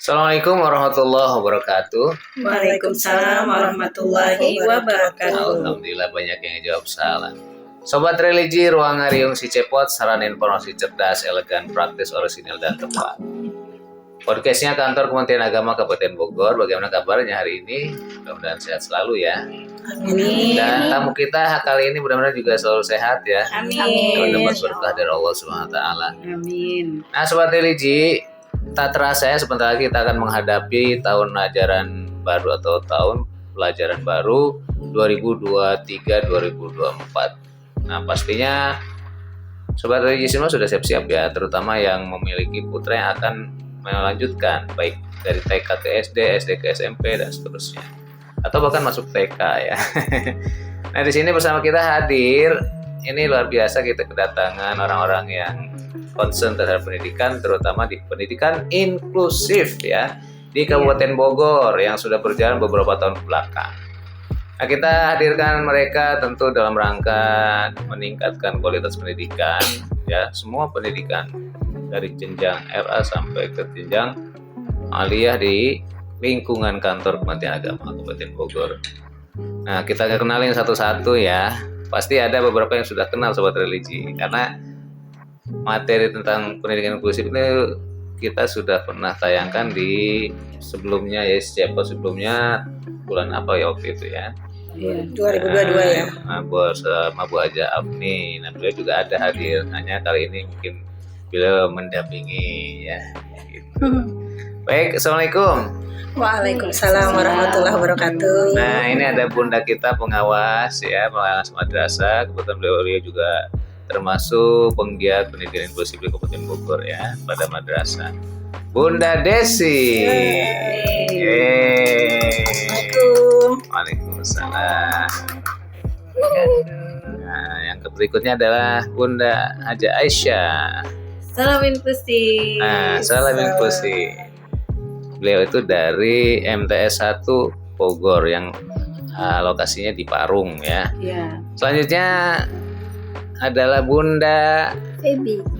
Assalamualaikum warahmatullahi wabarakatuh. Waalaikumsalam warahmatullahi wabarakatuh. Alhamdulillah banyak yang jawab salah. Sobat religi, ruang ngariung si cepot, saran informasi cerdas, elegan, praktis, orisinil, dan tepat. Podcastnya Kantor Kementerian Agama Kabupaten Bogor. Bagaimana kabarnya hari ini? Mudah-mudahan sehat selalu ya. Amin. Dan tamu kita kali ini mudah-mudahan juga selalu sehat ya. Amin. Mendapat berkah dari Allah SWT. Amin. Nah, Sobat religi, tak terasa ya sebentar lagi kita akan menghadapi tahun ajaran baru atau tahun pelajaran baru 2023-2024. Nah, pastinya Sobat religi semua sudah siap-siap ya, terutama yang memiliki putra yang akan melanjutkan baik dari TK ke SD, SD ke SMP dan seterusnya. Atau bahkan masuk TK ya. Nah, di sini bersama kita hadir, ini luar biasa kita kedatangan orang-orang yang concern terhadap pendidikan, terutama di pendidikan inklusif ya di Kabupaten Bogor yang sudah berjalan beberapa tahun belakang. Nah, kita hadirkan mereka tentu dalam rangka meningkatkan kualitas pendidikan ya, semua pendidikan dari jenjang RA sampai ke jenjang aliyah di lingkungan Kantor Kementerian Agama Kabupaten Bogor. Nah, kita kenalin satu-satu ya. Pasti ada beberapa yang sudah kenal Sobat religi, karena materi tentang pendidikan inklusif ini kita sudah pernah tayangkan di sebelumnya ya, siapa sebelumnya bulan apa ya waktu itu ya? 2022 ya. Bersama Bu Aja Afni. Nah, beliau juga ada hadir. Hanya kali ini mungkin beliau mendampingi ya. Gitu. Baik, Assalamualaikum. Waalaikumsalam warahmatullahi wabarakatuh. Nah, ini ada bunda kita pengawas ya, pengawas madrasah. Kebetulan beliau juga termasuk penggiat pendidikan inklusif di Kabupaten Bogor ya pada madrasah. Bunda Desi. Assalamualaikum. Waalaikumsalam. Nah, yang berikutnya adalah Bunda Haja Aisyah. Salam inklusif. Nah, salam inklusif. Beliau itu dari MTS 1 Bogor yang lokasinya di Parung ya. Ya. Selanjutnya adalah Bunda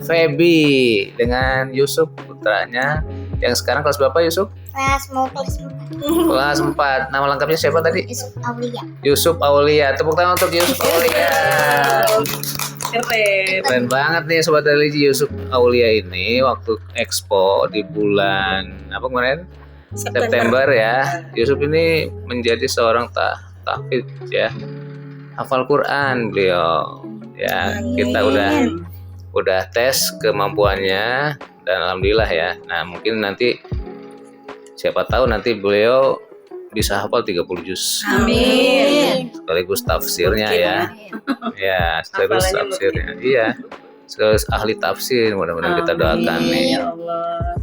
Feby dengan Yusuf putranya yang sekarang kelas berapa Yusuf? Kelas 4. Kelas 4. Nama lengkapnya siapa tadi? Yusuf Aulia. Yusuf Aulia. Tepuk tangan untuk Yusuf Aulia. Keren banget nih Sobat religi. Yusuf Aulia ini waktu expo di bulan apa kemarin? September ya. Yusuf ini menjadi seorang tahfidz ya. Hafal Quran beliau. Ya, kita udah tes kemampuannya dan alhamdulillah ya. Nah, mungkin nanti siapa tahu nanti beliau bisa hafal 30 juz. Amin. Sekaligus tafsirnya ya. Ya, sekaligus tafsirnya. Iya. Sekaligus ahli tafsir, mudah-mudahan kita doakan nih. Ya Allah.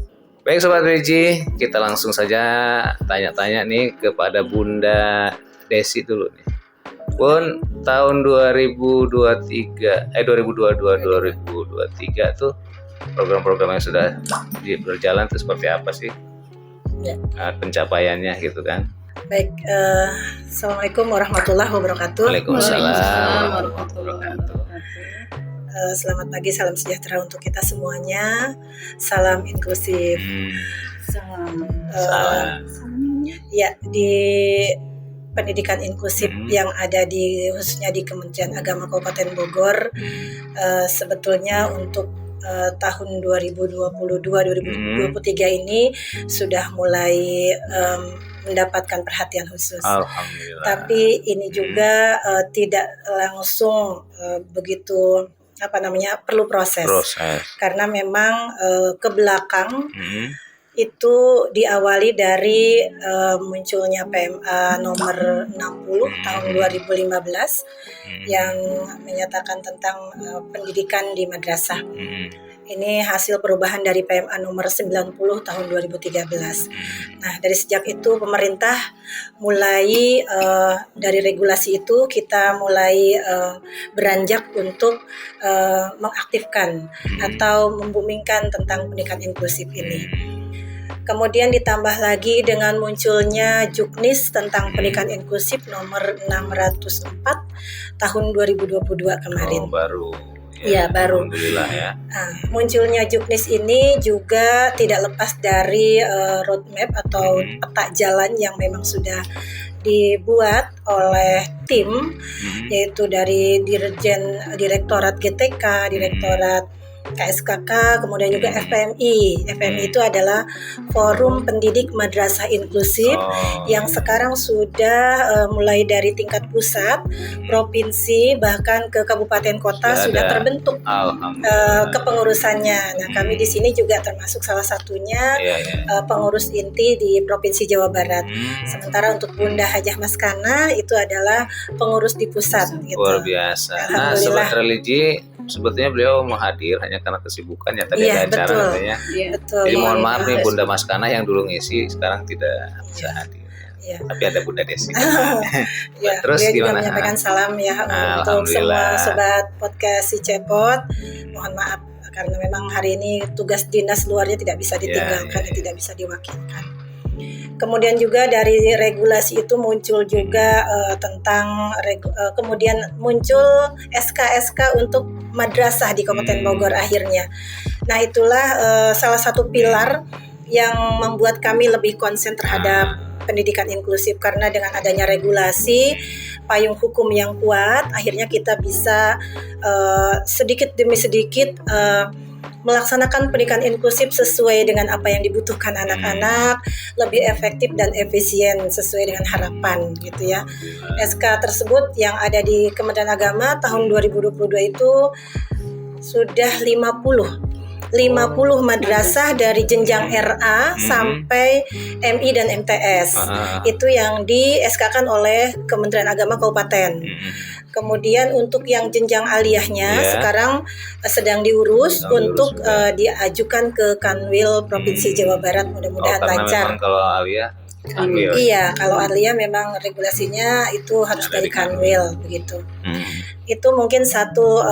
Baik Sobat religi, kita langsung saja tanya-tanya nih kepada Bunda Desi dulu nih. Bun, tahun 2023 tuh program-program yang sudah berjalan itu seperti apa sih? Ya. Pencapaiannya gitu kan. Baik, Assalamualaikum warahmatullahi wabarakatuh. Waalaikumsalam warahmatullahi wabarakatuh. Selamat pagi, salam sejahtera untuk kita semuanya. Salam inklusif. Salam. Ya, di pendidikan inklusif yang ada di khususnya di Kementerian Agama Kabupaten Bogor, sebetulnya untuk tahun 2022-2023 ini sudah mulai mendapatkan perhatian khusus. Alhamdulillah. Tapi ini juga tidak langsung begitu perlu proses. Karena memang ke belakang itu diawali dari munculnya PMA nomor 60 tahun 2015 yang menyatakan tentang pendidikan di madrasah. Ini hasil perubahan dari PMA nomor 90 tahun 2013. Nah, dari sejak itu pemerintah mulai dari regulasi itu kita mulai beranjak untuk mengaktifkan atau membumingkan tentang pendidikan inklusif ini. Kemudian ditambah lagi dengan munculnya Juknis tentang pendidikan inklusif nomor 604 tahun 2022 kemarin. Oh, baru. Iya, baru. Alhamdulillah ya. Nah, munculnya Juknis ini juga tidak lepas dari roadmap atau peta jalan yang memang sudah dibuat oleh tim, yaitu dari Direktorat GTK, Direktorat KSKK, kemudian juga FPMI. FPMI itu adalah Forum Pendidik Madrasah Inklusif yang sekarang sudah mulai dari tingkat pusat, provinsi, bahkan ke kabupaten kota sudah terbentuk kepengurusannya. Nah, kami di sini juga termasuk salah satunya pengurus inti di Provinsi Jawa Barat. Sementara untuk Bunda Hajah Maskana itu adalah pengurus di pusat. Gitu. Luar biasa. Nah, Sobat Religi, sebetulnya beliau menghadir hanya karena kesibukan ya tadi ada acara katanya. Betul. Jadi mohon maaf nih Bunda Maskana yang dulu ngisi sekarang tidak bisa hadir. Ya. Tapi ada Bunda Desi. Terus gimana? Juga menyampaikan salam ya untuk semua sobat podcast si Cepot. Mohon maaf karena memang hari ini tugas dinas luarnya tidak bisa ditinggalkan dan tidak bisa diwakilkan. Kemudian juga dari regulasi itu muncul juga kemudian muncul SK-SK untuk madrasah di Kabupaten Bogor akhirnya. Nah, itulah salah satu pilar yang membuat kami lebih konsen terhadap pendidikan inklusif, karena dengan adanya regulasi, payung hukum yang kuat, akhirnya kita bisa sedikit demi sedikit melaksanakan pendidikan inklusif sesuai dengan apa yang dibutuhkan anak-anak, lebih efektif dan efisien sesuai dengan harapan gitu ya. SK tersebut yang ada di Kementerian Agama tahun 2022 itu sudah 50 madrasah dari jenjang RA sampai MI dan MTS. Itu yang di SK-kan oleh Kementerian Agama Kabupaten. Kemudian untuk yang jenjang aliyahnya sekarang sedang diurus untuk diajukan ke Kanwil Provinsi Jawa Barat, mudah-mudahan lancar. Kalau aliyah iya, kalau aliyah memang regulasinya itu harus dari Kanwil begitu. Itu mungkin satu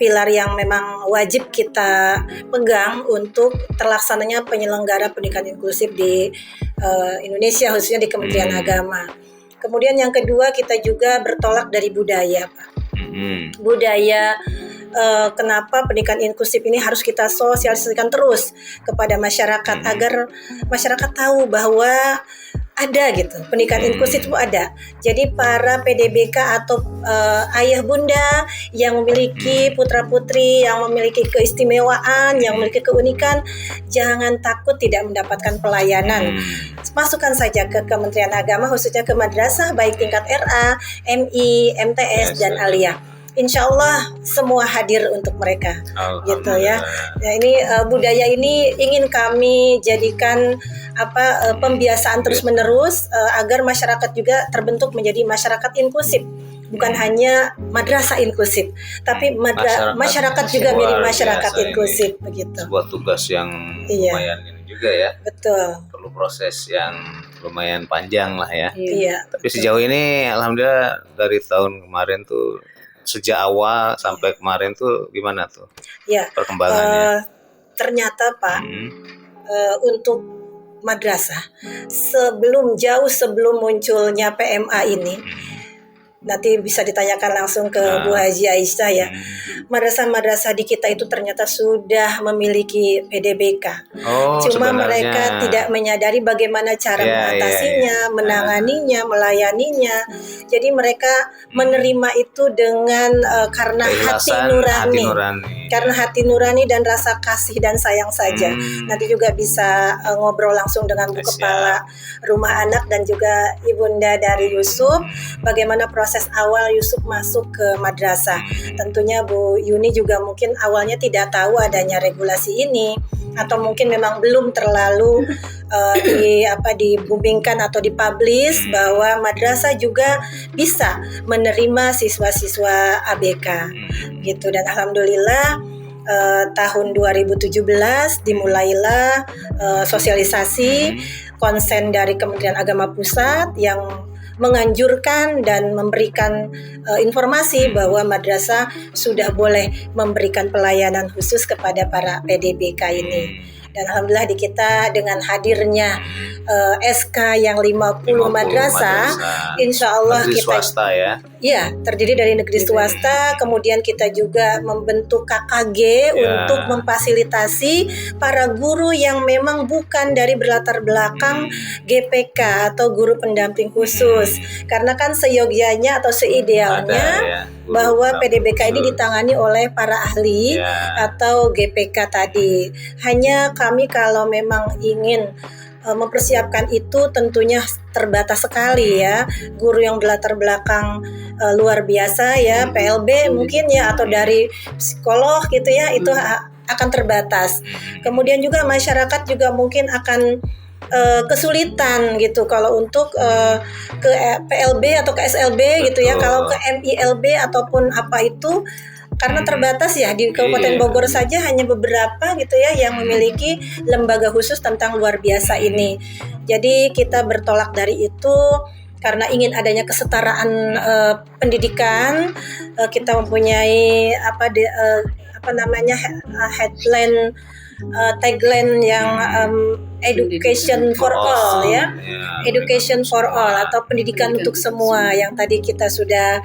pilar yang memang wajib kita pegang untuk terlaksananya penyelenggara pendidikan inklusif di Indonesia, khususnya di Kementerian Agama. Kemudian yang kedua, kita juga bertolak dari budaya, Pak. Budaya, kenapa pendidikan inklusif ini harus kita sosialisasikan terus kepada masyarakat agar masyarakat tahu bahwa ada gitu, pendidikan inklusif itu ada. Jadi para PDBK atau ayah bunda yang memiliki putra-putri yang memiliki keistimewaan, yang memiliki keunikan, jangan takut tidak mendapatkan pelayanan. Masukkan saja ke Kementerian Agama, khususnya ke madrasah baik tingkat RA, MI, MTS dan aliyah. Insya Allah semua hadir untuk mereka, gitu ya. Nah, ini budaya ini ingin kami jadikan pembiasaan terus-menerus agar masyarakat juga terbentuk menjadi masyarakat inklusif. Bukan hanya madrasah inklusif, tapi masyarakat juga menjadi masyarakat inklusif, begitu. Sebuah tugas yang lumayan ini juga ya. Betul. Perlu proses yang lumayan panjang lah ya. Iya. Tapi sejauh ini alhamdulillah dari tahun kemarin tuh, sejak awal sampai kemarin tuh gimana tuh perkembangannya? Ternyata Pak, untuk madrasah jauh sebelum munculnya PMA ini, nanti bisa ditanyakan langsung ke Bu Haji Aisyah ya. Madrasah-madrasah di kita itu ternyata sudah memiliki PDBK. Cuma mereka tidak menyadari bagaimana cara mengatasinya, menanganinya, melayaninya. Jadi mereka menerima itu dengan karena hati nurani. Karena hati nurani dan rasa kasih dan sayang saja. Nanti juga bisa ngobrol langsung dengan Bu Kepala Rumah Anak dan juga Ibunda dari Yusuf, bagaimana proses awal Yusuf masuk ke madrasah. Tentunya Bu Yuni juga mungkin awalnya tidak tahu adanya regulasi ini, atau mungkin memang belum terlalu diboomingkan atau dipublish bahwa madrasah juga bisa menerima siswa-siswa ABK gitu. Dan alhamdulillah tahun 2017 dimulailah sosialisasi konsen dari Kementerian Agama Pusat yang menganjurkan dan memberikan informasi bahwa madrasah sudah boleh memberikan pelayanan khusus kepada para PDBK ini. Dan alhamdulillah di kita dengan hadirnya SK yang 50 madrasah, insya Allah negeri kita swasta ya. ya terdiri dari negeri swasta. Kemudian kita juga membentuk KKG untuk memfasilitasi para guru yang memang bukan dari berlatar belakang GPK atau guru pendamping khusus. Karena kan seyogianya atau seidealnya bahwa PDBK ini ditangani oleh para ahli atau GPK tadi. Hanya kami kalau memang ingin mempersiapkan itu tentunya terbatas sekali ya, guru yang berlatar belakang luar biasa ya, PLB mungkin ya, atau dari psikolog gitu ya, itu akan terbatas. Kemudian juga masyarakat juga mungkin akan kesulitan gitu kalau untuk ke PLB atau ke SLB gitu ya. Kalau ke MILB ataupun apa itu, karena terbatas ya, di Kabupaten Bogor saja hanya beberapa gitu ya yang memiliki lembaga khusus tentang luar biasa ini. Jadi kita bertolak dari itu karena ingin adanya kesetaraan pendidikan. Kita mempunyai headline tagline yang education for all ya, education for all atau pendidikan untuk semua, yang tadi kita sudah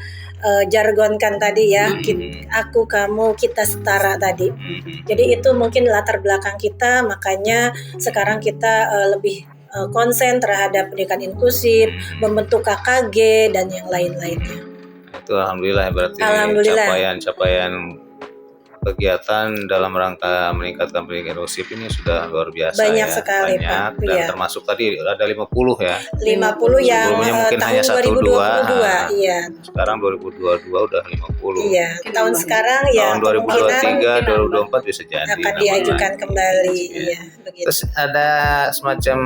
jargonkan tadi ya, aku, kamu, kita setara tadi. Jadi itu mungkin latar belakang kita, makanya sekarang kita lebih konsen terhadap pendidikan inklusif, membentuk KKG dan yang lain-lainnya. Itu alhamdulillah, berarti capaian kegiatan dalam rangka meningkatkan pendidikan inklusif ini sudah luar biasa. Banyak ya. sekali banyak, Pak. Dan termasuk tadi ada 50 ya. 50 yang mungkin tahun hanya 2022. Iya. Sekarang 2022 udah 50. Iya. Tahun sekarang ya tahun 2023, 2024 bisa jadi akan diajukan kembali. Iya, begitu. Terus ada semacam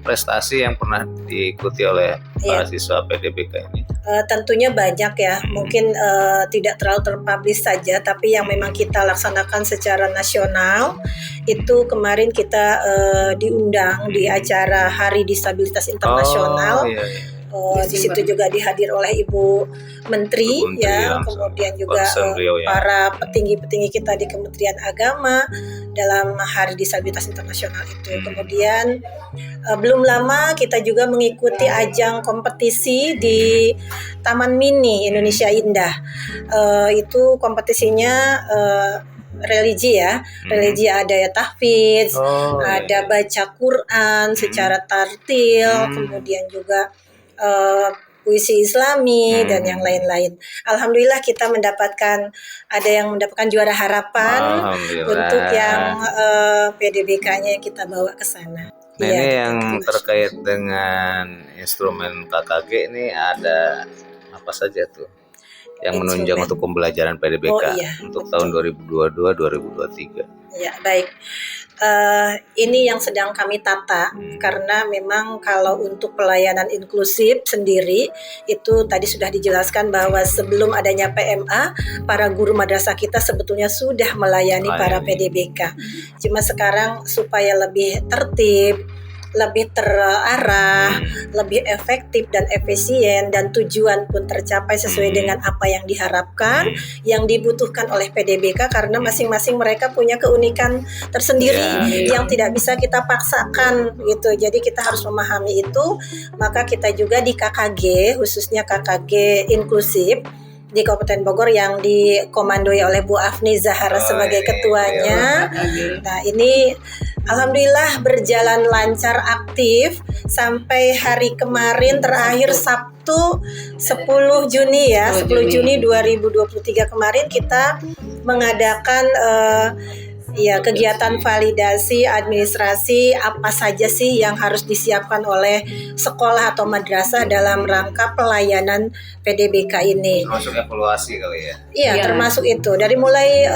prestasi yang pernah diikuti oleh para siswa PDBK ini? Tentunya banyak ya, mungkin tidak terlalu terpublish saja, tapi yang memang kita laksanakan secara nasional itu kemarin kita diundang di acara Hari Disabilitas Internasional. Di situ juga dihadir oleh Ibu Menteri ya, kemudian juga para petinggi-petinggi kita di Kementerian Agama dalam Hari Disabilitas Internasional itu. Kemudian belum lama kita juga mengikuti ajang kompetisi di Taman Mini Indonesia Indah. Itu kompetisinya religi ya, religi, ada ya tahfidz, ada baca Quran secara tartil, kemudian juga puisi Islami dan yang lain-lain. Alhamdulillah kita ada yang mendapatkan juara harapan untuk yang PDBK-nya yang kita bawa ke sana. Nah, ini yang terkait dengan instrumen KKG ini ada apa saja tuh yang menunjang untuk pembelajaran PDBK untuk tahun 2022-2023? Ya, baik. Ini yang sedang kami tata, karena memang kalau untuk pelayanan inklusif sendiri itu tadi sudah dijelaskan bahwa sebelum adanya PMA, para guru madrasah kita sebetulnya sudah melayani para PDBK. Cuma sekarang supaya lebih tertib, lebih terarah, lebih efektif dan efisien, dan tujuan pun tercapai sesuai dengan apa yang diharapkan, yang dibutuhkan oleh PDBK, karena masing-masing mereka punya keunikan tersendiri yang tidak bisa kita paksakan gitu. Jadi kita harus memahami itu. Maka kita juga di KKG, khususnya KKG inklusif di Kabupaten Bogor yang dikomandoi oleh Bu Afni Zahara sebagai ketuanya. Nah, ini alhamdulillah berjalan lancar, aktif sampai hari kemarin terakhir Sabtu 10 Juni ya, 10 Juni 2023 kemarin kita mengadakan kegiatan validasi administrasi apa saja sih yang harus disiapkan oleh sekolah atau madrasah dalam rangka pelayanan PDBK ini. Termasuk evaluasi kali ya? Iya, termasuk itu. Dari mulai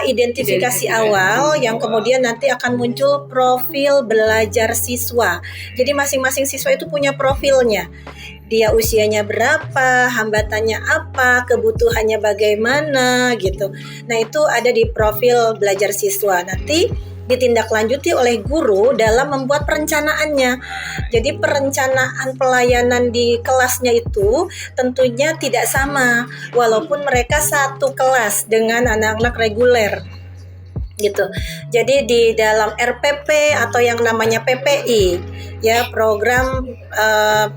identifikasi awal yang kemudian nanti akan muncul profil belajar siswa. Jadi masing-masing siswa itu punya profilnya. Dia usianya berapa, hambatannya apa, kebutuhannya bagaimana gitu. Nah, itu ada di profil belajar siswa. Nanti ditindaklanjuti oleh guru dalam membuat perencanaannya. Jadi perencanaan pelayanan di kelasnya itu tentunya tidak sama, walaupun mereka satu kelas dengan anak-anak reguler. gitu. Jadi di dalam RPP atau yang namanya PPI, ya, program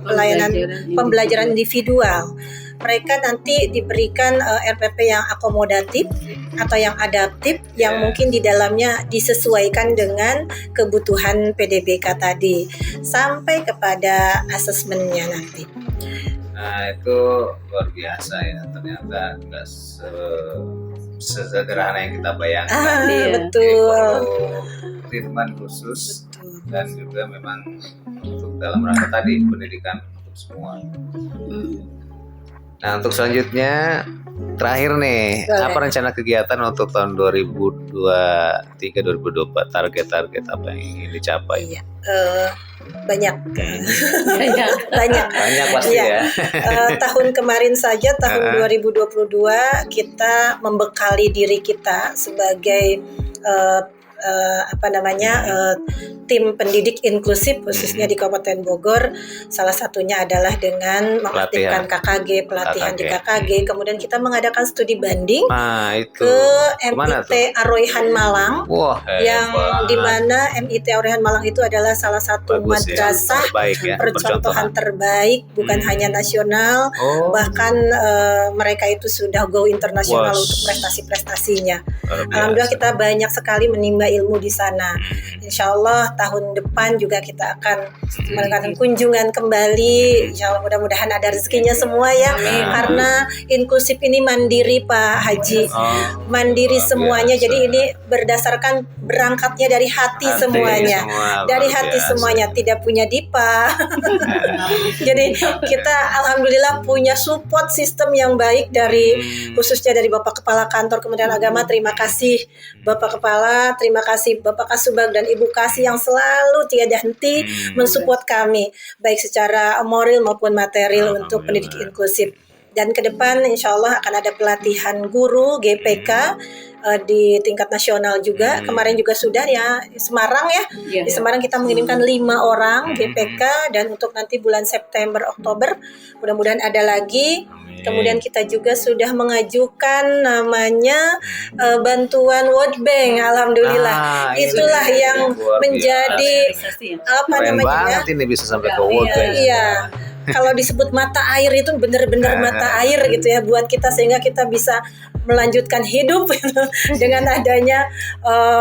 pelayanan pembelajaran individual, mereka nanti diberikan RPP yang akomodatif atau yang adaptif, yang mungkin di dalamnya disesuaikan dengan kebutuhan PDBK tadi sampai kepada asesmennya nanti. Nah, itu luar biasa ya, ternyata nggak sesederhana yang kita bayangkan. Betul. Treatment khusus dan juga memang untuk dalam rangka tadi pendidikan untuk semua. Nah, untuk selanjutnya terakhir nih, apa rencana kegiatan untuk tahun 2023-2024, target-target apa yang ingin dicapai? Iya, banyak pasti ya. Tahun kemarin saja, tahun 2022 kita membekali diri kita sebagai tim pendidik inklusif khususnya di Kabupaten Bogor. Salah satunya adalah dengan mengaktifkan pelatihan di KKG. Kemudian kita mengadakan studi banding ke MIT Aroihan Malang. Yang dimana MIT Aroihan Malang itu adalah salah satu madrasah percontohan terbaik, bukan hanya nasional, bahkan mereka itu sudah go internasional untuk prestasi-prestasinya. Alhamdulillah kita banyak sekali menimba ilmu di sana. Insya Allah tahun depan juga kita akan melakukan kunjungan kembali. Insya Allah mudah-mudahan ada rezekinya semua ya. Karena inklusif ini mandiri Pak Haji, mandiri semuanya. Jadi ini berdasarkan berangkatnya dari hati semuanya, dari hati semuanya, tidak punya dipa. Jadi kita alhamdulillah punya support sistem yang baik dari khususnya dari Bapak Kepala Kantor Kementerian Agama. Terima kasih Bapak Kepala, terima kasih Bapak Kasubag dan Ibu Kasih yang selalu tiada henti mensupport kami baik secara moral maupun material untuk pendidik inklusif. Dan ke depan insya Allah akan ada pelatihan guru GPK di tingkat nasional juga. Kemarin juga sudah ya Semarang ya. Di Semarang kita mengirimkan 5 orang GPK, dan untuk nanti bulan September Oktober mudah-mudahan ada lagi. Kemudian kita juga sudah mengajukan namanya bantuan World Bank. Alhamdulillah. Itulah yang menjadi banget ini bisa sampai ke World Bank. Iya. Kalau disebut mata air itu benar-benar mata air gitu ya buat kita, sehingga kita bisa melanjutkan hidup gitu, dengan adanya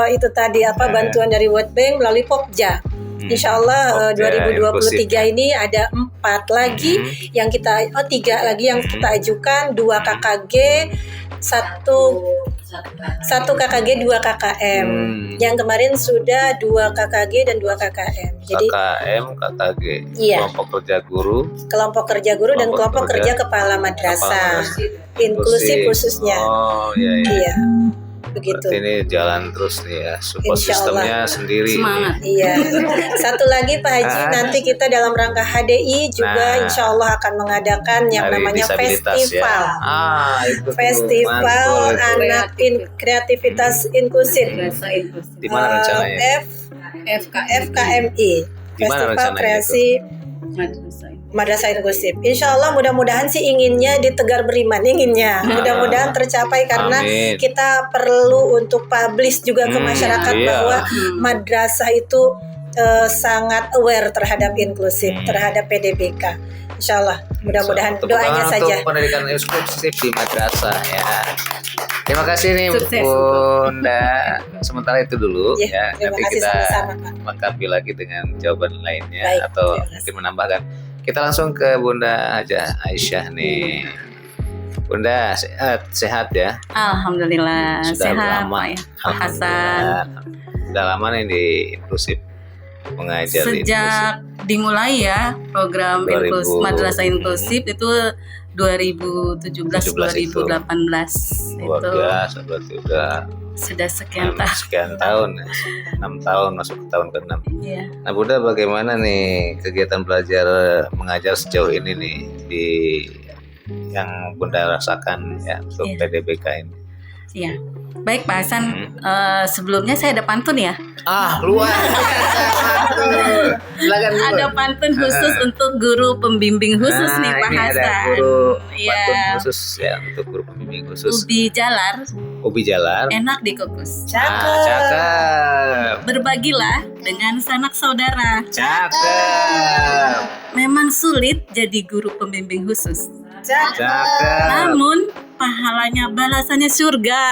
itu tadi bantuan dari World Bank melalui Pokja. Insya Allah 2023 ini ada 4 lagi yang kita 3 lagi yang kita ajukan, 2 KKG, 1 KKG 2 KKM. Yang kemarin sudah 2 KKG dan 2 KKM. Jadi KKM, KKG, kelompok kerja guru dan kelompok kerja kepala madrasah inklusif khususnya. Iya. Begitu. Berarti ini jalan terus nih ya, support sistemnya sendiri. Semangat. Iya. Satu lagi Pak Haji, nanti kita dalam rangka HDI juga insya Allah akan mengadakan yang namanya festival. Itu festival anak kreativitas inklusif. Di mana rencananya? FKMI. Festival Kreasi Madrasah Inklusif. Insya Allah mudah-mudahan sih inginnya di Tegar Beriman, mudah-mudahan tercapai karena kita perlu untuk publish juga ke masyarakat bahwa madrasah itu sangat aware terhadap inklusif, terhadap PDBK. Insya Allah mudah-mudahan doanya saja. Untuk pendidikan inklusif di madrasah ya. Terima kasih nih Bunda. Sementara itu dulu ya. Nanti kita lengkapi lagi dengan jawaban lainnya. Atau mungkin menambahkan. Kita langsung ke Bunda Haja Aisyah nih. Bunda sehat ya? Alhamdulillah sudah sehat lama ya Pak Hasan. Sudah lama nih di inklusif, mengajar sejak dimulai ya program madrasah inklusif itu 2017-2018 luar biasa, berarti sudah sekian tahun ya. 6 tahun masuk ke tahun ke-6. Nah Bunda, bagaimana nih kegiatan belajar mengajar sejauh ini nih di yang Bunda rasakan ya untuk PDBK ini? Iya. Baik Pak Hasan, sebelumnya saya ada pantun ya. Luar biasa. Silakan dulu. Ada pantun khusus untuk guru pembimbing khusus nih Pak ini Hasan. ada guru Iya. pantun khusus ya untuk guru pembimbing khusus. Ubi jalar Ubi jalar. enak dikukus. Cakep. Berbagilah dengan sanak saudara. Cakep. Memang sulit jadi guru pembimbing khusus. Cakep. Namun pahalanya balasannya surga.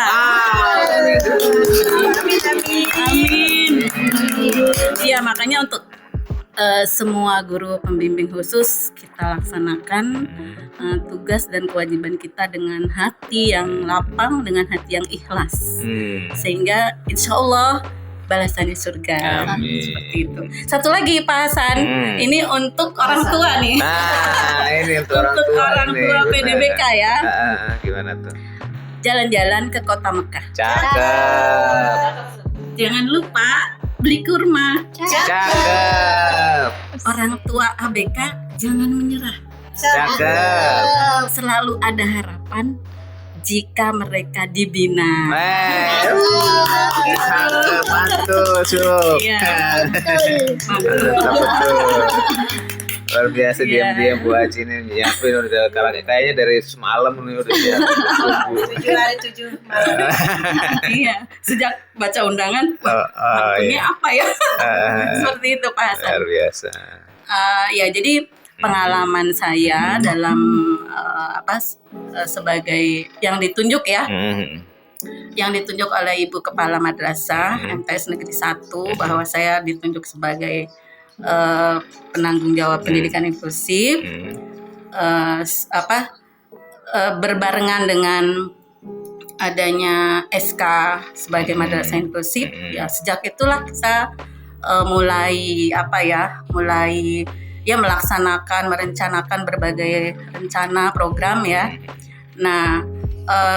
Amin. Iya, makanya untuk semua guru pembimbing khusus kita laksanakan tugas dan kewajiban kita dengan hati yang lapang, dengan hati yang ikhlas, sehingga insya Allah balasannya surga. Amin. Seperti itu. Satu lagi Pak Hasan, ini untuk orang tua nih. Ini untuk Untuk orang tua PDBK ya. Gimana tuh? Jalan-jalan ke kota Mekah. Cakep. Jangan lupa beli kurma. Cakep. Orang tua ABK jangan menyerah. Cakep. Selalu ada harapan jika mereka dibina. Cakep, mantul, Cuk. Iya. Luar biasa Iya. diam-diam Bu Haji ini nyiapin udah kayaknya dari semalam nih udah siap. 7 hari 7 malam. Iya, sejak baca undangan, ini Iya. apa ya? Seperti itu Pak Hasan. Luar biasa. Ya, jadi pengalaman saya dalam sebagai yang ditunjuk ya, yang ditunjuk oleh Ibu Kepala Madrasah MTS Negeri 1 bahwa saya ditunjuk sebagai penanggung jawab pendidikan inklusif, berbarengan dengan adanya SK sebagai madrasah inklusif. Ya, sejak itulah kita mulai melaksanakan, merencanakan berbagai rencana program ya. Nah,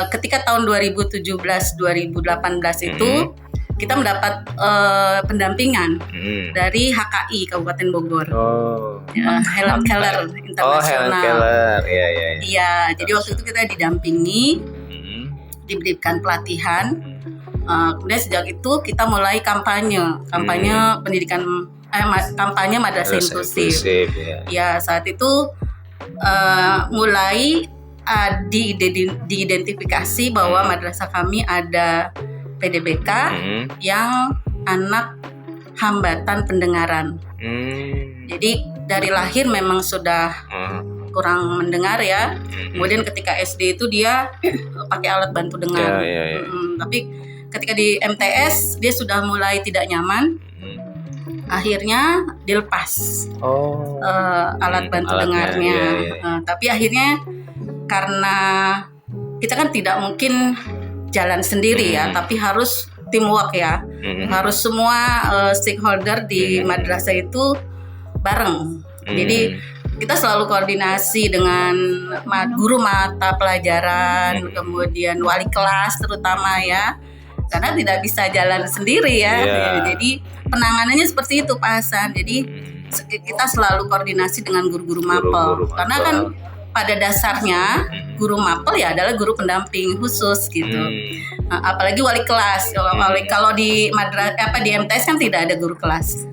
ketika tahun 2017-2018 itu kita mendapat pendampingan dari HKI Kabupaten Bogor, Helen Keller Internasional. Helen Keller, iya. Iya, jadi waktu itu kita didampingi, diberikan pelatihan. Kemudian sejak itu kita mulai kampanye pendidikan, kampanye madrasah inklusif. Ya, saat itu mulai diidentifikasi bahwa madrasah kami ada PDBK yang anak hambatan pendengaran. Jadi dari lahir memang sudah kurang mendengar ya. Kemudian ketika SD itu dia pakai alat bantu dengar. Tapi ketika di MTS dia sudah mulai tidak nyaman. Akhirnya dilepas alat bantu dengarnya. Tapi akhirnya karena kita kan tidak mungkin jalan sendiri ya, tapi harus teamwork ya. Harus semua stakeholder di madrasah itu bareng. Jadi kita selalu koordinasi dengan guru mata pelajaran, kemudian wali kelas terutama ya. Karena tidak bisa jalan sendiri ya. Jadi penanganannya seperti itu Pak Hasan. Jadi kita selalu koordinasi dengan guru-guru mapel. Karena kan pada dasarnya guru mapel ya adalah guru pendamping khusus gitu. Apalagi wali kelas. Kalau di di MTS kan tidak ada guru kelas.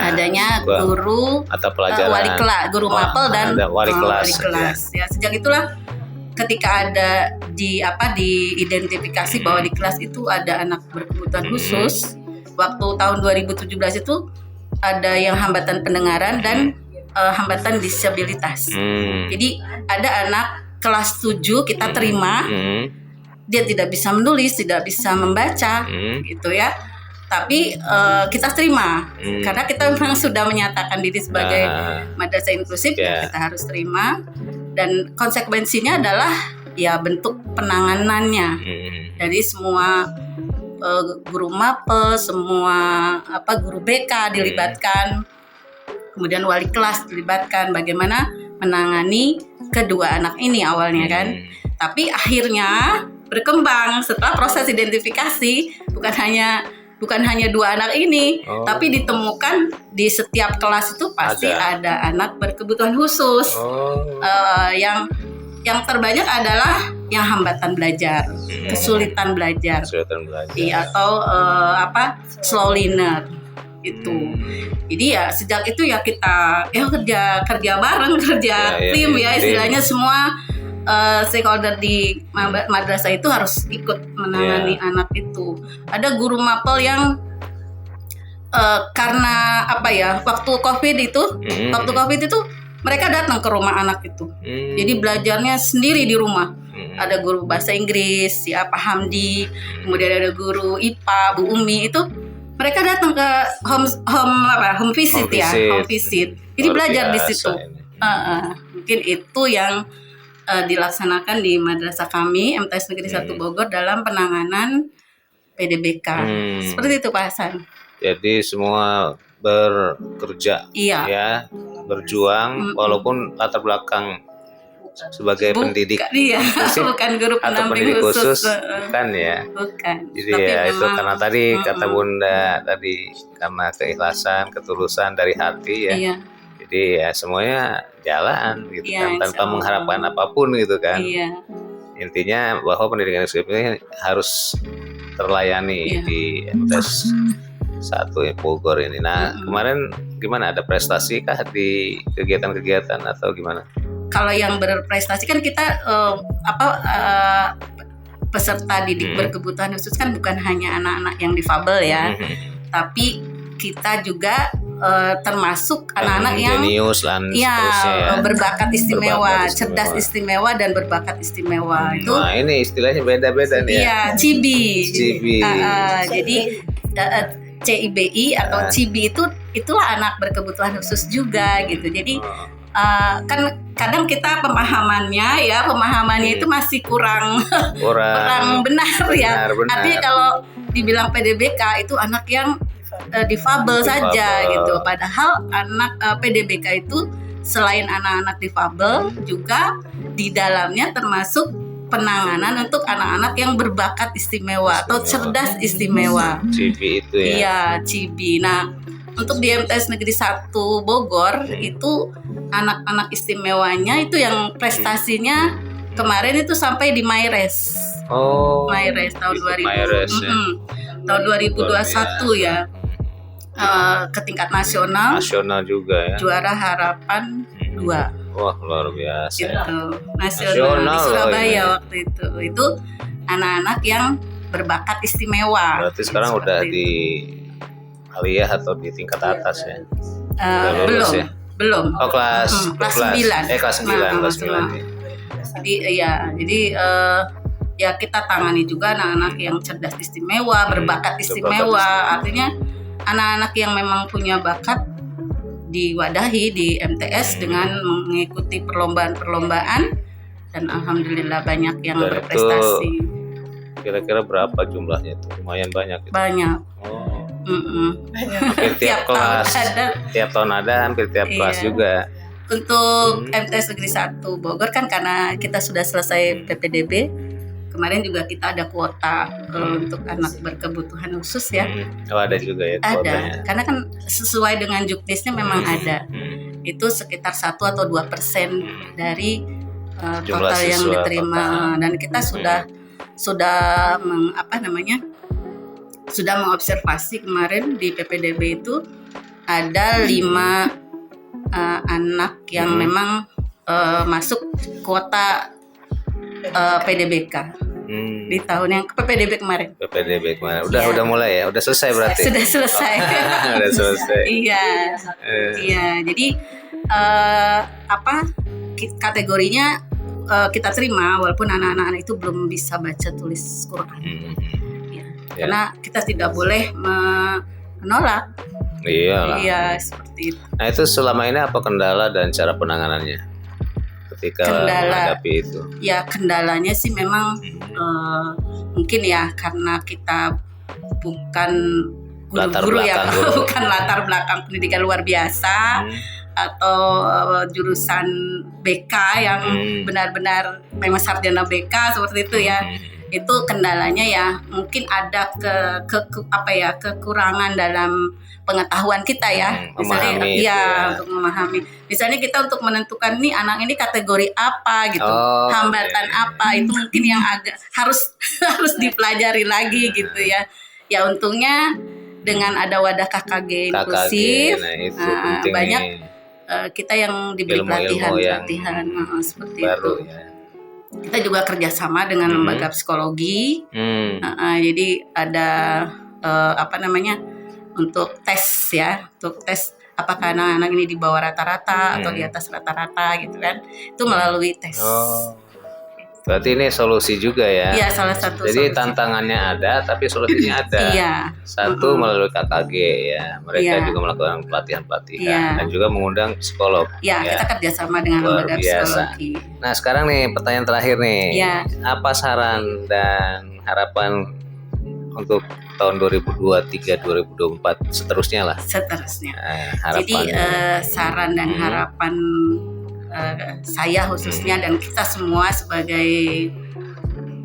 Adanya guru atau pelajaran, wali kelas, guru mapel dan wali kelas. Ya, sejak itulah ketika ada diidentifikasi bahwa di kelas itu ada anak berkebutuhan khusus. Waktu tahun 2017 itu ada yang hambatan pendengaran dan hambatan disabilitas. Jadi ada anak kelas 7 kita terima, dia tidak bisa menulis, tidak bisa membaca, gitu ya. Tapi kita terima karena kita memang sudah menyatakan diri sebagai madrasah inklusif, ya kita harus terima. Dan konsekuensinya adalah ya bentuk penanganannya dari semua guru mapel, semua guru BK dilibatkan. Kemudian wali kelas dilibatkan bagaimana menangani kedua anak ini awalnya kan. Tapi akhirnya berkembang setelah proses identifikasi, bukan hanya dua anak ini, tapi ditemukan di setiap kelas itu pasti ada anak berkebutuhan khusus yang terbanyak adalah yang hambatan belajar, kesulitan belajar. Iya, atau slow learner itu. Jadi ya sejak itu ya kita kerja bareng, kerja tim ya istilahnya semua stakeholder di madrasah itu harus ikut menangani anak itu. Ada guru mapel yang karena waktu COVID itu mereka datang ke rumah anak itu. Jadi belajarnya sendiri di rumah. Ada guru bahasa Inggris, ya Pak Hamdi, kemudian ada guru IPA, Bu Umi itu mereka datang ke home visit. Jadi belajar di situ. Mungkin itu yang dilaksanakan di madrasah kami MTS Negeri 1 Bogor dalam penanganan PDBK. Seperti itu Pak Hasan. Jadi semua bekerja, ya, berjuang, walaupun latar belakang sebagai pendidik, bukan guru atau pendidik khusus, bukan ya. Bukan. Jadi tapi ya itu karena tadi kata Bunda tadi karena keikhlasan, ketulusan dari hati ya. Iya. Jadi ya semuanya jalan gitu kan, tanpa mengharapkan apapun gitu kan. Iya. Intinya bahwa pendidikan eksklusif ini harus terlayani di MTS 1 Bogor ini. Nah, kemarin gimana, ada prestasi kah di kegiatan-kegiatan atau gimana? Kalau yang berprestasi kan kita peserta didik berkebutuhan khusus kan bukan hanya anak-anak yang difabel ya, tapi kita juga termasuk anak-anak yang berbakat istimewa, cerdas istimewa dan berbakat istimewa. Itu. Nah, ini istilahnya beda-beda nih. Iya, CIBI. Jadi CIBI atau CIBI itulah anak berkebutuhan khusus juga gitu. Jadi kan kadang kita pemahamannya itu masih kurang benar ya. Artinya kalau dibilang PDBK itu anak yang difabel saja gitu. Padahal anak PDBK itu selain anak-anak difabel juga di dalamnya termasuk penanganan untuk anak-anak yang berbakat istimewa atau cerdas istimewa. CIBI itu ya. Iya, CIBI. Nah, untuk di MTS Negeri 1 Bogor itu anak-anak istimewanya itu yang prestasinya kemarin itu sampai di MyRes. MyRes tahun 2021 ya. Ke tingkat nasional juga ya. Juara Harapan 2. Wah, luar biasa. Gitu. Nasional di Surabaya waktu itu anak-anak yang berbakat istimewa. Berarti sekarang udah di aliyah atau di tingkat atas ya? Belum. Oh, kelas 9. Kelas 9. Jadi ya kita tangani juga anak-anak yang cerdas istimewa, berbakat istimewa. Artinya anak-anak yang memang punya bakat diwadahi di MTS dengan mengikuti perlombaan-perlombaan dan alhamdulillah banyak yang berprestasi. Kira-kira berapa jumlahnya itu? Lumayan banyak itu. Banyak. Hampir tiap kelas, tiap tahun ada, hampir tiap kelas juga. Untuk MTS Negeri 1 Bogor kan karena kita sudah selesai PPDB, kemarin juga kita ada kuota untuk anak berkebutuhan khusus ya. Ada juga ya kuotanya. Ada, karena kan sesuai dengan juknisnya memang ada. Itu sekitar 1 atau 2% dari total yang diterima. Dan kita sudah mengobservasi kemarin di PPDB itu ada 5 anak yang memang masuk kuota PDBK di tahun yang PPDB kemarin. Udah mulai ya, udah selesai berarti. Sudah selesai. Udah selesai. Iya. Jadi kategorinya kita terima walaupun anak-anak itu belum bisa baca tulis Quran. Karena kita tidak boleh menolak. Iya, seperti itu. Nah, itu selama ini apa kendala dan cara penanganannya ketika menghadapi itu? Ya, kendalanya sih memang mungkin ya karena kita bukan guru-guru ya, bukan latar belakang pendidikan luar biasa atau jurusan BK yang benar-benar memang sarjana BK seperti itu ya. Itu kendalanya ya mungkin ada kekurangan dalam pengetahuan kita ya, misalnya untuk memahami. Misalnya kita untuk menentukan nih anak ini kategori apa gitu, hambatan apa, itu mungkin yang agak harus dipelajari lagi gitu ya. Ya untungnya dengan ada wadah KKG inklusif, nah itu penting banyak nih. Kita yang diberi pelatihan seperti baru, itu. ya. Kita juga kerjasama dengan lembaga psikologi. Jadi ada untuk tes ya, untuk tes apakah anak-anak ini di bawah rata-rata atau di atas rata-rata gitu kan, itu melalui tes. Berarti ini solusi juga ya. Iya, salah satu. Jadi solusi. Tantangannya ada, tapi solusinya ada. Iya. Satu melalui KKG ya, mereka juga melakukan pelatihan dan juga mengundang psikolog. Iya, kita kerjasama dengan lembaga psikologi. Nah sekarang nih pertanyaan terakhir nih, apa saran dan harapan untuk tahun 2023-2024 seterusnya lah? Seterusnya. Harapan. Jadi saran dan harapan saya khususnya dan kita semua sebagai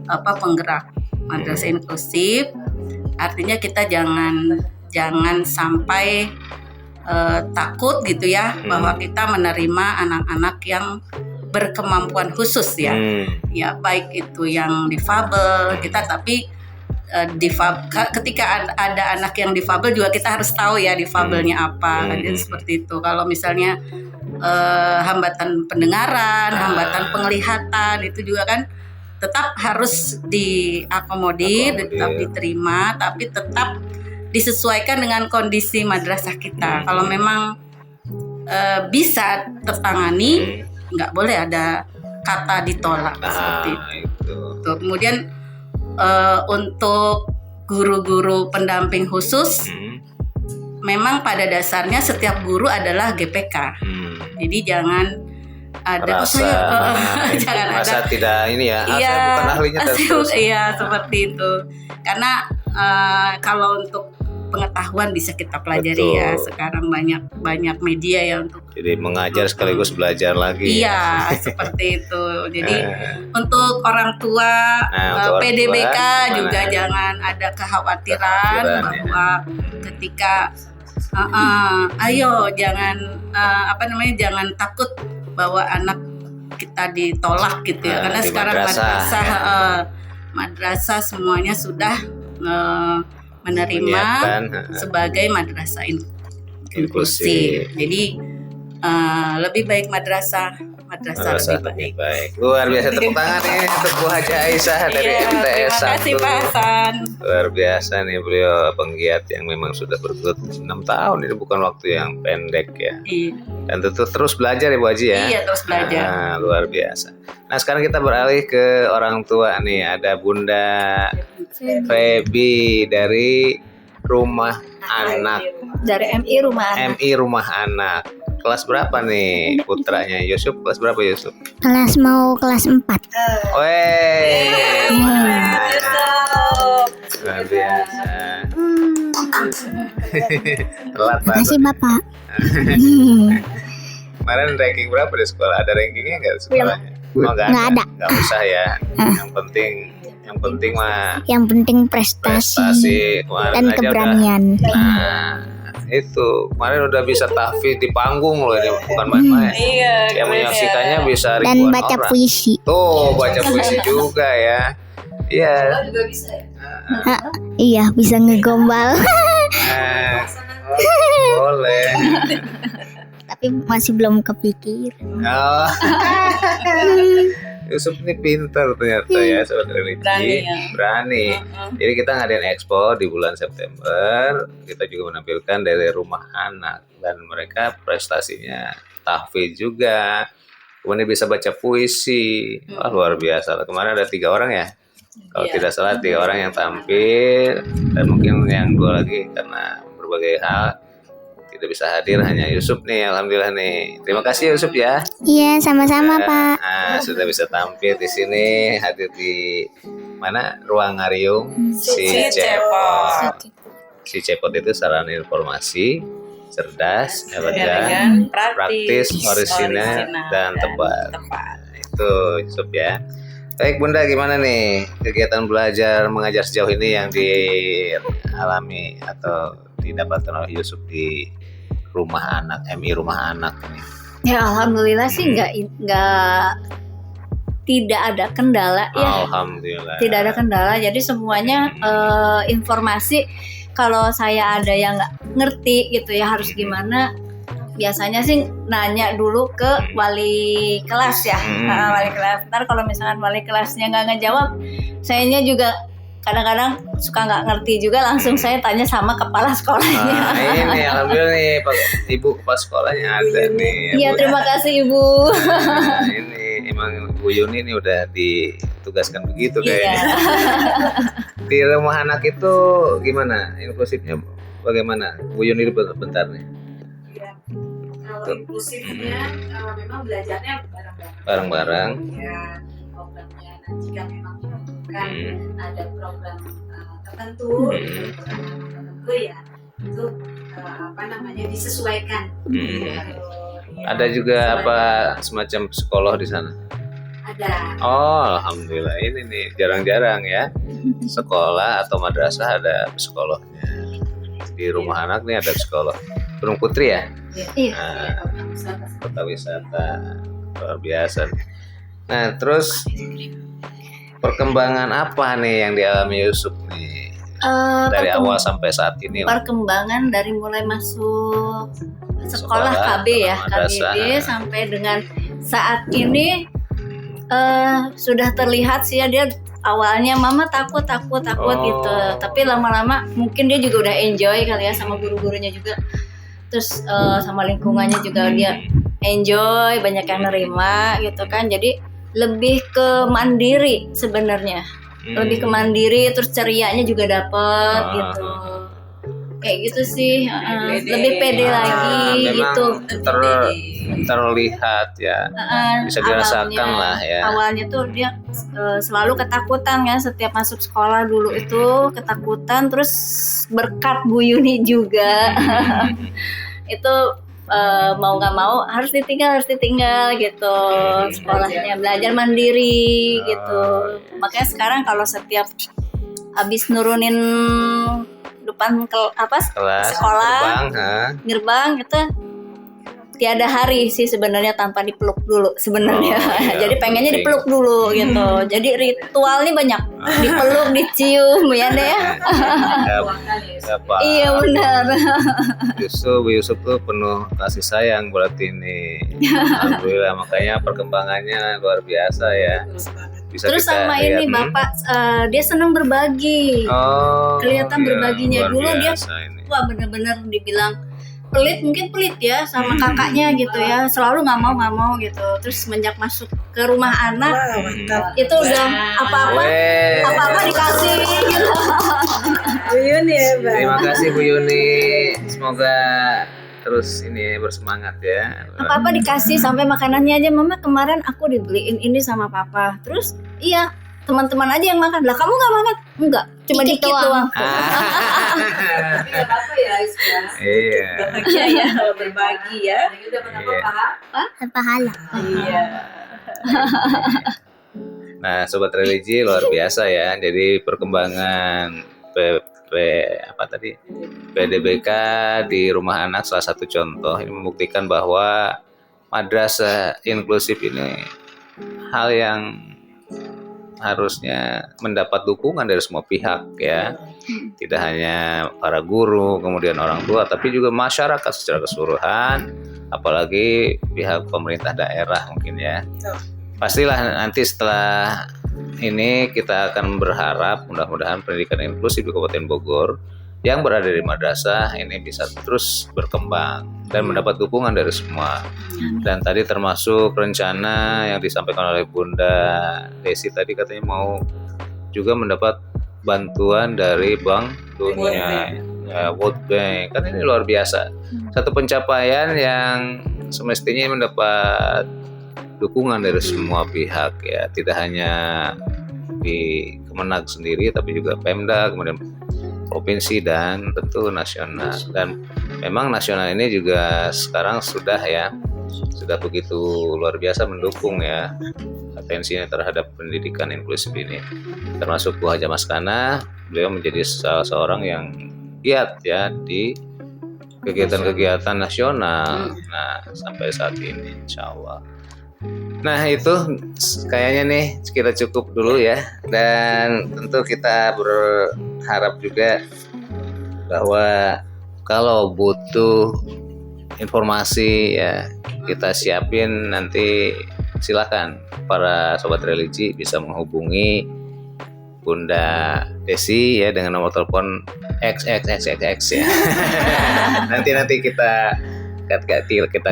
penggerak madrasah inklusif, artinya kita jangan sampai takut gitu ya, bahwa kita menerima anak-anak yang berkemampuan khusus ya, ya baik itu yang difabel kita, tapi ketika ada anak yang difabel juga kita harus tahu ya difabelnya apa, kan seperti itu. Kalau misalnya hambatan pendengaran, hambatan penglihatan, itu juga kan tetap harus diakomodir, tetap diterima, tapi tetap disesuaikan dengan kondisi madrasah kita. Kalau memang bisa tertangani, nggak boleh ada kata ditolak seperti itu. Kemudian untuk guru-guru pendamping khusus, memang pada dasarnya setiap guru adalah GPK. Jadi jangan ada jangan ada tidak ini ya. Iya, saya bukan ahlinya terus. Iya, seperti itu. Karena kalau untuk pengetahuan bisa kita pelajari ya. Sekarang banyak media ya untuk. Jadi mengajar sekaligus belajar lagi. Iya, seperti itu. Jadi untuk orang tua, PDBK juga jangan ada kekhawatiran bahwa ketika ayo jangan jangan takut bahwa anak kita ditolak gitu ya, karena sekarang madrasah semuanya sudah menerima sebagai madrasah inklusif. Jadi lebih baik madrasah lebih baik. Luar biasa, tepuk tangan nih untuk Bu Haja Aisyah dari MTS 1. Terima kasih Pak Hasan. Luar biasa nih, beliau penggiat yang memang sudah bergelut 6 tahun, ini bukan waktu yang pendek ya. Dan tentu terus belajar ya Bu Haji ya. Iya, terus belajar. Luar biasa. Nah sekarang kita beralih ke orang tua nih, ada Bunda Febi dari Rumah Anak. Dari MI Rumah Anak. Kelas berapa nih putranya Yusuf? Kelas berapa Yusuf? Kelas 4. Weh. Luar biasa. Telat banget. Makasih Bapak. Kemarin ranking berapa di sekolah? Ada rankingnya nggak di sekolahnya? Nggak ada. Nggak usah ya. Yang penting mah. Yang penting prestasi dan keberanian. Itu kemarin udah bisa tahfiz di panggung loh, ini bukan main-main. Yang menyaksikannya bisa ribuan dan baca orang. puisi. Tuh baca puisi juga ya. Iya. Juga bisa ya? Iya, bisa ngegombal. Boleh. Tapi masih belum kepikir. Yusuf ini pintar ternyata ya, Sobat Religi. Berani. Jadi kita ngadain expo di bulan September. Kita juga menampilkan dari Rumah Anak, dan mereka prestasinya tahfiz juga. Kemudian bisa baca puisi. Wah, luar biasa. Kemarin ada 3 orang ya. Kalau tidak salah 3 orang yang tampil, dan mungkin yang 2 lagi karena berbagai hal tidak bisa hadir, hanya Yusuf nih. Alhamdulillah nih. Terima kasih Yusuf ya. Iya, sama-sama Pak. Sudah bisa tampil di sini, hadir di mana? Ruangarium si Cepot. Si Cepot itu sarana informasi, cerdas, elegan, praktis, orisinal, dan tepat. Itu Yusuf ya. Baik Bunda, gimana nih kegiatan belajar mengajar sejauh ini yang dialami atau didapatkan oleh Yusuf di Rumah Anak, MI Rumah Anak ini? Ya alhamdulillah sih nggak tidak ada kendala ya. Alhamdulillah. Tidak ada kendala. Jadi semuanya informasi kalau saya ada yang nggak ngerti gitu ya harus gimana. Biasanya sih nanya dulu ke wali kelas ya. Wali kelas. Ntar kalau misalkan wali kelasnya nggak ngejawab, sayanya juga kadang-kadang suka nggak ngerti juga, langsung saya tanya sama kepala sekolahnya. Ini alhamdulillah nih Pak Ibu kepala sekolahnya ada nih. Iya, terima kasih Ibu. Ini emang Bu Yuni ini udah ditugaskan begitu kayaknya. Di rumah anak itu gimana inklusifnya, bagaimana Bu Yuni bentar nih? Kalau inklusifnya memang belajarnya Bareng-bareng. Ya, programnya nanti kan memang kan ada program tertentu ya itu disesuaikan. Ada juga apa semacam psikolog di sana? Ada. Oh, alhamdulillah ini nih jarang-jarang ya sekolah atau madrasah ada psikolognya. Di rumah anak nih ada psikolog. Gunung Putri ya? Iya. Kota wisata luar biasa. Nah, terus perkembangan apa nih yang dialami Yusuf nih dari awal sampai saat ini? Perkembangan dari mulai masuk sekolah KB ya, KBB sampai dengan saat ini sudah terlihat sih ya, dia awalnya mama takut gitu, tapi lama-lama mungkin dia juga udah enjoy kali ya sama guru-gurunya juga, terus sama lingkungannya juga dia enjoy, banyak yang nerima gitu kan, jadi lebih ke mandiri sebenarnya, lebih ke mandiri, terus cerianya juga dapet gitu, kayak gitu sih, lebih pede lagi gitu. Terlihat ya, bisa dirasakan lah ya. Awalnya tuh dia selalu ketakutan kan, setiap masuk sekolah dulu itu ketakutan, terus berkat Bu Yuni juga itu mau nggak mau harus ditinggal gitu sekolahnya, belajar mandiri gitu. Makanya sekarang kalau setiap habis nurunin depan sekolah gerbang itu tiada hari sih sebenarnya tanpa dipeluk dulu sebenarnya. Jadi pengennya dipeluk dulu gitu. Jadi ritualnya banyak, dipeluk, dicium ya deh ya. Iya benar. Justru Bu Yusuf tuh penuh kasih sayang berarti ini. Alhamdulillah, makanya perkembangannya luar biasa ya. Bisa terus sama ini Bapak dia senang berbagi. Kelihatan berbaginya dulu dia. Wah benar-benar dibilang mungkin pelit ya sama kakaknya gitu ya, selalu nggak mau gitu. Terus semenjak masuk ke rumah anak itu udah apa-apa dikasih gitu. Bu Yuni ya, Bang. Terima kasih Bu Yuni, semoga terus ini bersemangat ya. Apa-apa dikasih, sampai makanannya aja, mama kemarin aku dibeliin ini sama papa. Terus iya, teman-teman aja yang makan. Lah kamu nggak makan? Enggak, cuma dikit doang. Tapi apa ya Isma? Iya. Bahagia ya kalau berbagi ya. Udah Pahala. Iya. Nah, sobat religi luar biasa ya. Jadi perkembangan PDBK di rumah anak salah satu contoh. Ini membuktikan bahwa madrasah inklusif ini hal yang harusnya mendapat dukungan dari semua pihak ya, tidak hanya para guru, kemudian orang tua, tapi juga masyarakat secara keseluruhan, apalagi pihak pemerintah daerah mungkin ya. Pastilah nanti setelah ini kita akan berharap mudah-mudahan pendidikan inklusif di Kabupaten Bogor yang berada di madrasah ini bisa terus berkembang dan mendapat dukungan dari semua. Dan tadi termasuk rencana yang disampaikan oleh Bunda Desi tadi, katanya mau juga mendapat bantuan dari Bank Dunia, World Bank. Kan ini luar biasa, satu pencapaian yang semestinya mendapat dukungan dari semua pihak ya, tidak hanya di Kemenag sendiri tapi juga Pemda, kemudian provinsi dan tentu nasional. Dan memang nasional ini juga sekarang sudah begitu luar biasa mendukung ya atensinya terhadap pendidikan inklusif ini, termasuk Bu Haja Maskana. Beliau menjadi salah seorang yang giat ya di kegiatan-kegiatan nasional. Nah, sampai saat ini insya Allah. Nah, itu kayaknya nih kita cukup dulu ya. Dan tentu kita berharap juga bahwa kalau butuh informasi ya kita siapin, nanti silakan para sobat religi bisa menghubungi Bunda Desi ya dengan nomor telepon XXXXX ya. nanti kita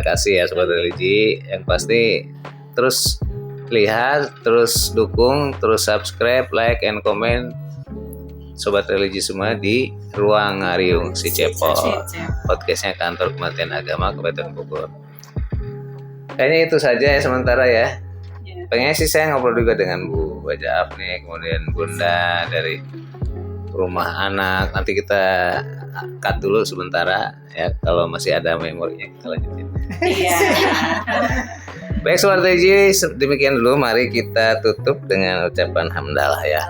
kasih ya sobat religi. Yang pasti terus lihat, terus dukung, terus subscribe, like, and comment sobat religi semua di Ruang Ngariung Si Cepot, podcastnya Kantor Kementerian Agama Kabupaten Bogor. Kayaknya itu saja ya sementara ya. Pengen sih saya ngobrol juga dengan Bu Baja nih, kemudian Bunda dari rumah anak. Nanti kita cut dulu sementara ya, kalau masih ada memorinya kita lanjutin. Baik sobat religi, demikian dulu. Mari kita tutup dengan ucapan hamdalah ya.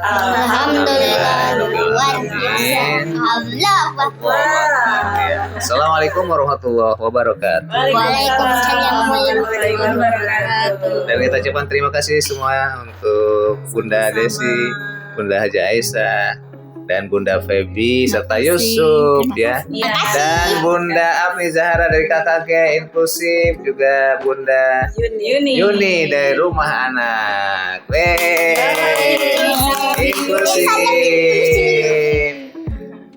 Assalamualaikum warahmatullahi wabarakatuh. Waalaikumsalam warahmatullahi wabarakatuh. Dan kita ucapkan terima kasih semua untuk Bunda Desi, Bunda Haja Aisyah, dan Bunda Feby serta Yusuf ya. Dan Bunda Afni Zahara dari KKG Inklusif, juga Bunda Yuni dari Rumah Anak. Inklusif.